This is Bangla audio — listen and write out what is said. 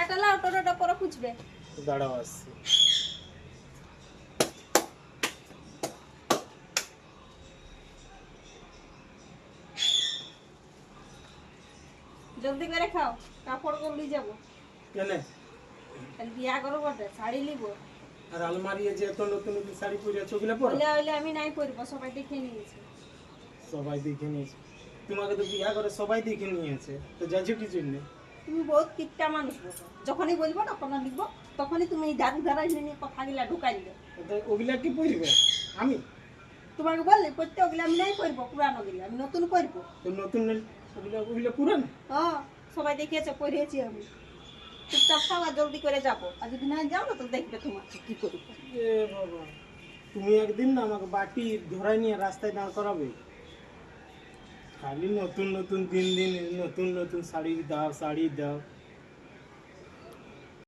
চাটা লাও, টোটোটা পরে খুঁজবে। দাঁড়াও আসছি। জলদি করে খাও, কাপড় গলি যাব। কেনে কাল বিয়া করো বটে, শাড়ি লিব। আর আলমারি যে এত নতুন নতুন শাড়ি পরে আছে ওগুলা পরো। হইলে হইলে আমি নাই পরব, সবাই দেখে নিয়েছে। সবাই দেখে নিয়েছে, তোমাকে তো বিয়া করে সবাই দেখে নিয়েছে, তো যাচ্ছো কি জন্য? তুমি বহুত কিপটা মানুষ বটে, যখনই বলবো তখন লিখব, তখনই তুমি এই দাদু ধারা নিয়ে কথাগুলা ঢুকাই দিবে। তো ওগুলা কি পরিবে আমি? তোমাকে বললে পড়তে, ওগুলো আমি নাই করবো, পুরানো গুলো আমি নতুন করবো। তো নতুন ওগুলা ওগুলা পুরান। হ্যাঁ, সবাই দেখিয়েছে, পড়িয়েছি আমি। চুপচাপ খাওয়া, জলদি করে যাবো, আর যদি না যাও না তো দেখবে তোমার কি করবো। এ বাবা, তুমি একদিন না আমাকে বাটি ধরাই নিয়ে রাস্তায় দাঁড় করাবে। খালি নতুন নতুন দিন দিন নতুন নতুন শাড়ি দাও শাড়ি দাও।